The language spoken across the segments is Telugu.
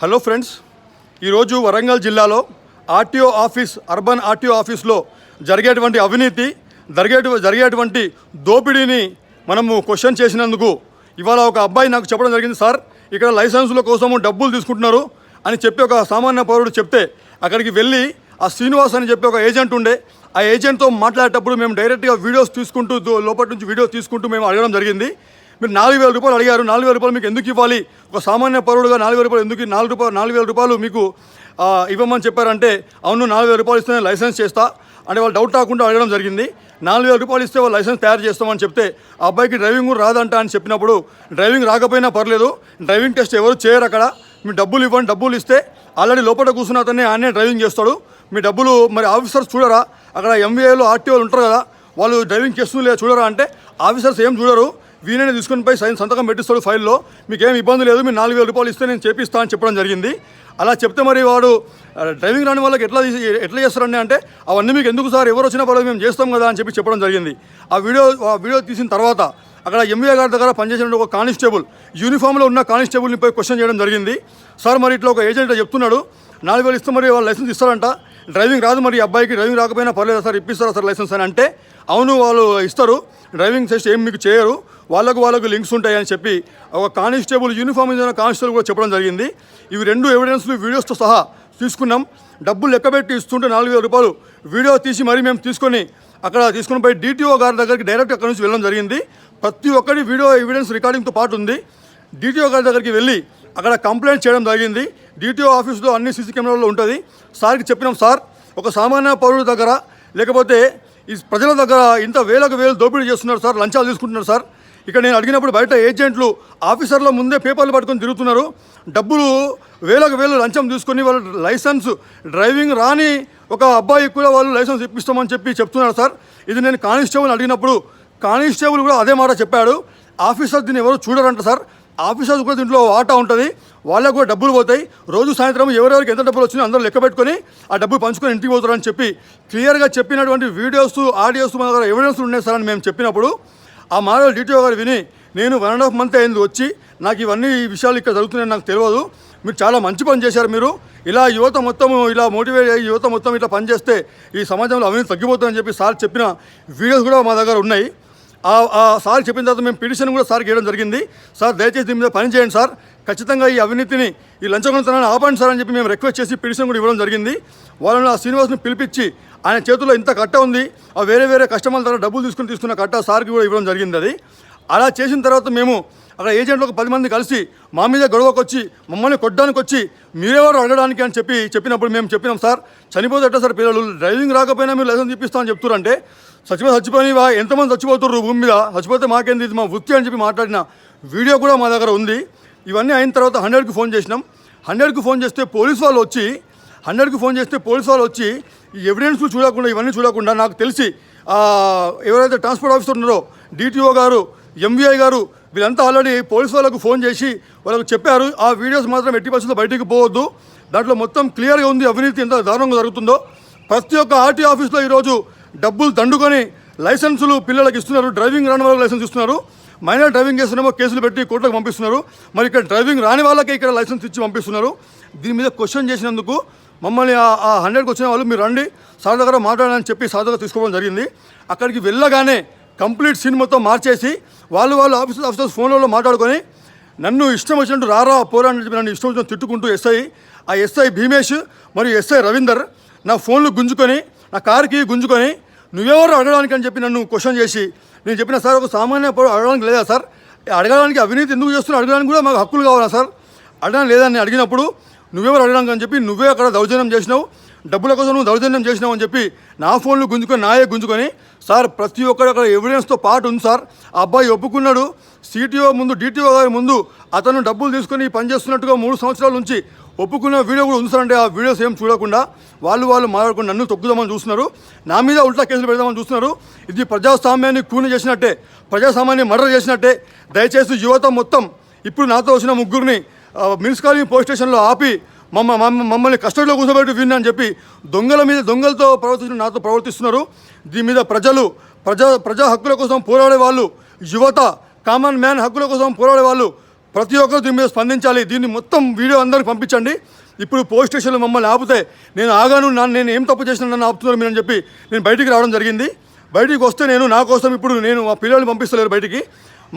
హలో ఫ్రెండ్స్, ఈరోజు వరంగల్ జిల్లాలో ఆర్టీఓ ఆఫీస్ అర్బన్ ఆర్టీఓ ఆఫీస్లో జరిగేటువంటి అవినీతి జరిగేటువంటి దోపిడీని మనము క్వశ్చన్ చేసినందుకు ఇవాళ ఒక అబ్బాయి నాకు చెప్పడం జరిగింది. సార్, ఇక్కడ లైసెన్సుల కోసము డబ్బులు తీసుకుంటున్నారు అని చెప్పి ఒక సామాన్య పౌరుడు చెప్తే అక్కడికి వెళ్ళి ఆ శ్రీనివాస్ అని చెప్పి ఒక ఏజెంట్ ఉండే, ఆ ఏజెంట్తో మాట్లాడేటప్పుడు మేము డైరెక్ట్గా వీడియోస్ తీసుకుంటూ లోపల నుంచి వీడియో తీసుకుంటూ మేము అడగడం జరిగింది. మీరు 4,000 రూపాయలు అడిగారు, 4,000 రూపాయలు మీకు ఎందుకు ఇవ్వాలి? ఒక సామాన్య పౌరుడుగా 4,000 రూపాయలు ఎందుకు 4,000 రూపాయలు మీకు ఇవ్వమని చెప్పారంటే, అవును 4,000 రూపాయలు ఇస్తే నేను లైసెన్స్ చేస్తా అంటే వాళ్ళు డౌట్ రాకుండా అడగడం జరిగింది. 4,000 రూపాయలు ఇస్తే వాళ్ళు లైసెన్స్ తయారు చేస్తామని చెప్తే ఆ అబ్బాయికి డ్రైవింగ్ కూడా రాదంట అని చెప్పినప్పుడు, డ్రైవింగ్ రాకపోయినా పర్లేదు, డ్రైవింగ్ టెస్ట్ ఎవరు చేయరు, అక్కడ మీ డబ్బులు ఇవ్వండి, డబ్బులు ఇస్తే ఆల్రెడీ లోపల కూర్చున్న అతనే ఆయనే డ్రైవింగ్ చేస్తాడు, మీ డబ్బులు మరి ఆఫీసర్స్ చూడరా, అక్కడ ఎంవీఏలు ఆర్టీఓలు ఉంటారు కదా, వాళ్ళు డ్రైవింగ్ చేస్తూ లేదా చూడరా అంటే ఆఫీసర్స్ ఏం చూడరు, వీణనే తీసుకుని పోయి సంతకం పెట్టిస్తాడు ఫైల్లో, మీకేం ఇబ్బంది లేదు, మీరు 4,000 రూపాయలు ఇస్తే నేను చేపిస్తా అని చెప్పడం జరిగింది. అలా చెప్తే మరి వాడు డ్రైవింగ్ రాని వాళ్ళకి ఎట్లా చేస్తారండి అంటే, అవన్నీ మీకు ఎందుకు సార్, ఎవరు వచ్చినా పర్లేదు మేము చేస్తాం కదా అని చెప్పడం జరిగింది. ఆ వీడియో తీసిన తర్వాత అక్కడ ఎంవీఏ గారి దగ్గర పనిచేసిన ఒక కానిస్టేబుల్, యూనిఫామ్లో ఉన్న కానిస్టేబుల్ని పోయి క్వశ్చన్ చేయడం జరిగింది. సార్, మరి ఇట్లా ఒక ఏజెంట్ చెప్తున్నాడు 4,000 ఇస్తే మరి వాళ్ళు లైసెన్స్ ఇస్తారంట, డ్రైవింగ్ రాదు, మరి అబ్బాయికి డ్రైవింగ్ రాకపోయినా పర్లేదు సార్, ఇప్పిస్తారా సార్ లైసెన్స్ అని అంటే, అవును వాళ్ళు ఇస్తారు, డ్రైవింగ్ టెస్ట్ ఏం మీకు చేయరు, వాళ్ళకు లింక్స్ ఉంటాయని చెప్పి ఒక కానిస్టేబుల్ యూనిఫామ్ మీద కానిస్టేబుల్ కూడా చెప్పడం జరిగింది. ఇవి 2 ఎవిడెన్స్లు వీడియోస్తో సహా తీసుకున్నాం. డబ్బులు లెక్కబెట్టి ఇస్తుంటే 4,000 రూపాయలు వీడియో తీసి మరి మేము తీసుకొని పోయి DTO గారి దగ్గరికి డైరెక్ట్ అక్కడి నుంచి వెళ్ళడం జరిగింది. ప్రతి ఒక్కటి వీడియో ఎవిడెన్స్ రికార్డింగ్తో పాటు ఉంది. DTO గారి దగ్గరికి వెళ్ళి అక్కడ కంప్లైంట్ చేయడం జరిగింది. DTO ఆఫీస్లో అన్ని సీసీ కెమెరాల్లో ఉంటుంది. సార్కి చెప్పినాం, సార్ ఒక సామాన్య పౌరుడి దగ్గర లేకపోతే ఈ ప్రజల దగ్గర ఇంత వేలకు వేలు దోపిడీ చేస్తున్నారు సార్, లంచాలు తీసుకుంటున్నారు సార్. ఇక్కడ నేను అడిగినప్పుడు బయట ఏజెంట్లు ఆఫీసర్ల ముందే పేపర్లు పట్టుకొని తిరుగుతున్నారు, డబ్బులు వేలకు వేలు లంచం తీసుకొని వాళ్ళు లైసెన్స్ డ్రైవింగ్ రాని ఒక అబ్బాయికి కూడా వాళ్ళు లైసెన్స్ ఇప్పిస్తామని చెప్తున్నారు సార్. ఇది నేను కానిస్టేబుల్ అడిగినప్పుడు కానిస్టేబుల్ కూడా అదే మాట చెప్పాడు. ఆఫీసర్ దీన్ని ఎవరు చూడరంట సార్, ఆఫీసర్స్ కూడా దీంట్లో వాటా ఉంటుంది, వాళ్ళకు కూడా డబ్బులు పోతాయి, రోజు సాయంత్రం ఎవరెవరికి ఎంత డబ్బులు వచ్చినా అందరూ లెక్క పెట్టుకొని ఆ డబ్బులు పంచుకొని ఇంటికి పోతారని చెప్పి క్లియర్గా చెప్పినటువంటి వీడియోస్ ఆడియోస్ మన దగ్గర ఎవిడెన్స్ ఉన్నాయి సార్ అని మేము చెప్పినప్పుడు ఆ మాటలు DTO గారు విని, నేను 1.5 month అయింది వచ్చి, నాకు ఇవన్నీ ఈ విషయాలు ఇక్కడ జరుగుతున్నాయని నాకు తెలియదు, మీరు చాలా మంచి పని చేశారు, మీరు ఇలా యువత మొత్తం ఇలా మోటివేట్ అయ్యి యువత మొత్తం ఇట్లా పనిచేస్తే ఈ సమాజంలో అవినీతి తగ్గిపోతుందని చెప్పి సార్ చెప్పిన వీడియోస్ కూడా మా దగ్గర ఉన్నాయి. సార్ చెప్పిన తర్వాత మేము పిటిషన్ కూడా సార్కి ఇవ్వడం జరిగింది. సార్ దయచేసి దీని మీద పని చేయండి సార్, ఖచ్చితంగా ఈ అవినీతిని ఈ లంచగొంతనాన్ని ఆపండి సార్ అని చెప్పి మేము రిక్వెస్ట్ చేసి పిటిషన్ కూడా ఇవ్వడం జరిగింది. వాళ్ళని ఆ శ్రీనివాస్ని పిలిపించి ఆయన చేతుల్లో ఇంత కట్ట ఉంది, ఆ వేరే కస్టమర్ల ద్వారా డబ్బులు తీసుకున్న కట్ట సార్కి కూడా ఇవ్వడం జరిగింది. అది అలా చేసిన తర్వాత మేము అక్కడ ఏజెంట్లు ఒక 10 మంది కలిసి మా మీద గొడవకు వచ్చి మమ్మల్ని కొట్టడానికి వచ్చి మీరెవరు అడగడానికి అని చెప్పినప్పుడు మేము చెప్పినాం, సార్ చనిపోతే ఎట్లా సార్, పిల్లలు డ్రైవింగ్ రాకపోయినా మీరు లైసెన్స్ ఇప్పిస్తామని చెప్తారంటే, చచ్చిపోయి ఎంతమంది చచ్చిపోతున్నారు భూమి మీద, చచ్చిపోతే మాకేంది, ఇది మా వృత్తి అని చెప్పి మాట్లాడిన వీడియో కూడా మా దగ్గర ఉంది. ఇవన్నీ అయిన తర్వాత 100కి ఫోన్ చేసినాం. 100కి ఫోన్ చేస్తే పోలీసు వాళ్ళు వచ్చి ఈ ఎవిడెన్స్ చూడకుండా ఇవన్నీ చూడకుండా నాకు తెలిసి ఎవరైతే ట్రాన్స్పోర్ట్ ఆఫీసర్ ఉన్నారో DTO గారు, MVI గారు, వీళ్ళంతా ఆల్రెడీ పోలీసు వాళ్ళకు ఫోన్ చేసి వాళ్ళకు చెప్పారు, ఆ వీడియోస్ మాత్రం ఎట్టి పరిస్థితుల్లో బయటికి పోవద్దు, దాంట్లో మొత్తం క్లియర్గా ఉంది అవినీతి ఎంత దారుణంగా జరుగుతుందో. ప్రతి ఒక్క ఆర్టీ ఆఫీస్లో ఈరోజు డబ్బులు దండుకొని లైసెన్సులు పిల్లలకు ఇస్తున్నారు, డ్రైవింగ్ రాని వాళ్ళకి లైసెన్స్ ఇస్తున్నారు, మైనర్ డ్రైవింగ్ చేస్తున్నామో కేసులు పెట్టి కోర్టులకు పంపిస్తున్నారు, మరి ఇక్కడ డ్రైవింగ్ రాని వాళ్ళకే ఇక్కడ లైసెన్స్ ఇచ్చి పంపిస్తున్నారు. దీని మీద క్వశ్చన్ చేసినందుకు మమ్మల్ని ఆ 100కి వచ్చిన వాళ్ళు మీరు రండి సార్ దగ్గర మాట్లాడాలని చెప్పి సార్ దగ్గర తీసుకోవడం జరిగింది. అక్కడికి వెళ్ళగానే కంప్లీట్ సీన్ మొత్తం మార్చేసి వాళ్ళు ఆఫీసర్స్ ఫోన్లలో మాట్లాడుకొని నన్ను ఇష్టం వచ్చినట్టు రారా పోరా అని చెప్పి నన్ను ఇష్టం వచ్చినట్టు తిట్టుకుంటూ ఎస్ఐ భీమేష్ మరియు ఎస్ఐ రవీందర్ నా ఫోన్లు గుంజుకొని నా కారుకి గుంజుకొని నువ్వెవరు అడగడానికి అని చెప్పి నన్ను క్వశ్చన్ చేసి, నేను చెప్పిన సార్ ఒక సామాన్య అడగడానికి లేదా సార్, అడగడానికి అవినీతి ఎందుకు చేస్తున్నా, అడగడానికి కూడా మాకు హక్కులు కావాలా సార్, అడగడానికి లేదని అడిగినప్పుడు నువ్వెవరు అడగడానికి అని చెప్పి నువ్వే అక్కడ దౌర్జన్యం చేసినావు, డబ్బుల కోసం నువ్వు దౌర్జన్యం చేసినావు అని చెప్పి నా ఫోన్లు గుంజుకొని సార్ ప్రతి ఒక్కరు అక్కడ ఎవిడెన్స్తో పాటు ఉంది సార్, ఆ అబ్బాయి ఒప్పుకున్నాడు, CTO ముందు DTO గారి ముందు అతను డబ్బులు తీసుకొని పనిచేస్తున్నట్టుగా 3 సంవత్సరాల నుంచి ఒప్పుకున్న వీడియో కూడా ఉంది సార్ అంటే, ఆ వీడియోస్ ఏం చూడకుండా వాళ్ళు మాట్లాడుకుని నన్ను తొక్కుదామని చూస్తున్నారు, నా మీద ఉల్టా కేసులు పెడదామని చూస్తున్నారు. ఇది ప్రజాస్వామ్యాన్ని కూని చేసినట్టే, ప్రజాస్వామ్యాన్ని మర్డర్ చేసినట్టే. దయచేసి యువత మొత్తం ఇప్పుడు నాతో వచ్చిన 3గురిని మున్సిపాలిటీ పోలీస్ స్టేషన్లో ఆపి మమ్మల్ని కస్టడీలో కూర్చోబెట్టి విన్నా అని చెప్పి దొంగలతో నాతో ప్రవర్తిస్తున్నారు. దీని మీద ప్రజా హక్కుల కోసం పోరాడే వాళ్ళు, యువత, కామన్ మ్యాన్ హక్కుల కోసం పోరాడే వాళ్ళు ప్రతి ఒక్కరు దీని మీద స్పందించాలి. దీన్ని మొత్తం వీడియో అందరికి పంపించండి. ఇప్పుడు పోలీస్ స్టేషన్లో మమ్మల్ని ఆపితే నేను ఆగాను, నేను ఏం తప్పు చేసినా నన్ను ఆపుతున్నారు మీరు అని చెప్పి నేను బయటికి రావడం జరిగింది. బయటికి వస్తే నా కోసం ఇప్పుడు నేను మా పిల్లల్ని పంపిస్తలేరు బయటికి.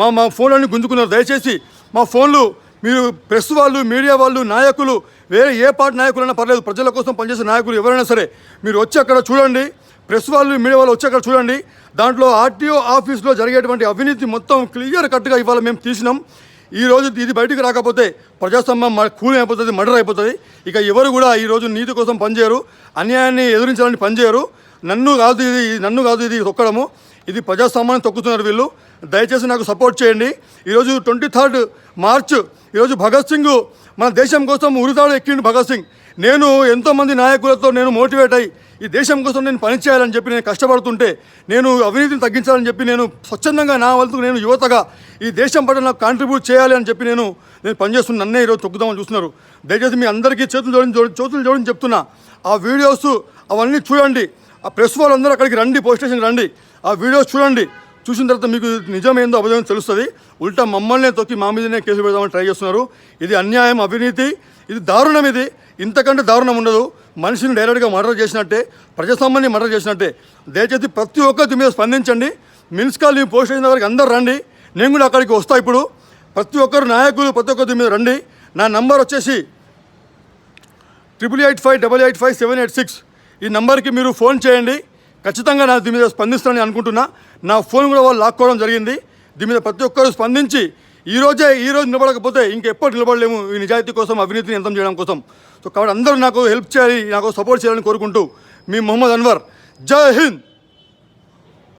మా ఫోన్లన్నీ గుంజుకున్నారు. దయచేసి మా ఫోన్లు మీరు ప్రెస్ వాళ్ళు, మీడియా వాళ్ళు, నాయకులు, వేరే ఏ పార్టీ నాయకులైనా పర్లేదు, ప్రజల కోసం పనిచేసే నాయకులు ఎవరైనా సరే మీరు వచ్చి అక్కడ చూడండి. ప్రెస్ వాళ్ళు, మీడియా వాళ్ళు వచ్చి అక్కడ చూడండి. దాంట్లో ఆర్టీఓ ఆఫీస్లో జరిగేటువంటి అవినీతి మొత్తం క్లియర్ కట్గా ఇవాళ మేము తీసినాం. ఈరోజు ఇది బయటికి రాకపోతే ప్రజాస్వామ్యం కూలి అయిపోతుంది, మర్డర్ అయిపోతుంది. ఇక ఎవరు కూడా ఈరోజు నీతి కోసం పనిచేయరు, అన్యాయాన్ని ఎదిరించాలని పనిచేయరు. నన్ను కాదు ఇది తొక్కడము, ఇది ప్రజాస్వామ్యాన్ని తొక్కుతున్నారు వీళ్ళు. దయచేసి నాకు సపోర్ట్ చేయండి. ఈరోజు 23 మార్చ్ ఈరోజు భగత్ సింగ్ మన దేశం కోసం ఉరితాడు ఎక్కిండు భగత్ సింగ్. నేను ఎంతోమంది నాయకులతో నేను మోటివేట్ అయ్యి ఈ దేశం కోసం నేను పనిచేయాలని చెప్పి నేను కష్టపడుతుంటే, నేను అవినీతిని తగ్గించాలని చెప్పి నేను స్వచ్ఛందంగా నా వంతుకు నేను యువతగా ఈ దేశం పట్ల నాకు కాంట్రిబ్యూట్ చేయాలి అని చెప్పి నేను పనిచేస్తున్న నన్నే ఈరోజు తొక్కుదామని చూస్తున్నారు. దయచేసి మీ అందరికీ చేతులు జోడించి చెప్తున్నా, ఆ వీడియోస్ అవన్నీ చూడండి. ఆ ప్రెస్ వాళ్ళందరూ అక్కడికి రండి, పోలీస్ స్టేషన్కి రండి, ఆ వీడియోస్ చూడండి. చూసిన తర్వాత మీకు నిజమేందో అబద్ధం తెలుస్తుంది. ఉల్టా మమ్మల్నే తొక్కి మా మీదనే కేసు పెడదామని ట్రై చేస్తున్నారు. ఇది అన్యాయం, అవినీతి, ఇది దారుణం. ఇది ఇంతకంటే దారుణం ఉండదు. మనిషిని డైరెక్ట్గా మర్డర్ చేసినట్టే, ప్రజాస్వామ్యాన్ని మర్డర్ చేసినట్టే. దయచేసి ప్రతి ఒక్కరి మీద స్పందించండి. మున్సిపాలిటీ పోలీస్ స్టేషన్ దగ్గరికి అందరు రండి. నేను కూడా అక్కడికి వస్తా. ఇప్పుడు ప్రతి ఒక్కరు నాయకులు ప్రతి ఒక్కరి మీద రండి. నా నంబర్ వచ్చేసి 8885885786. ఈ నంబర్కి మీరు ఫోన్ చేయండి. ఖచ్చితంగా నా దీని మీద స్పందిస్తానని అనుకుంటున్నా. నా ఫోన్ కూడా వాళ్ళు లాక్కోవడం జరిగింది. దీని మీద ప్రతి ఒక్కరు స్పందించి ఈరోజు నిలబడకపోతే ఇంకెప్పుడు నిలబడలేము ఈ నిజాయితీ కోసం, అవినీతిని అంతం చేయడం కోసం. సో కాబట్టి అందరూ నాకు హెల్ప్ చేయాలి, నాకు సపోర్ట్ చేయాలని కోరుకుంటూ మీ మొహమ్మద్ అన్వర్. జై హింద్.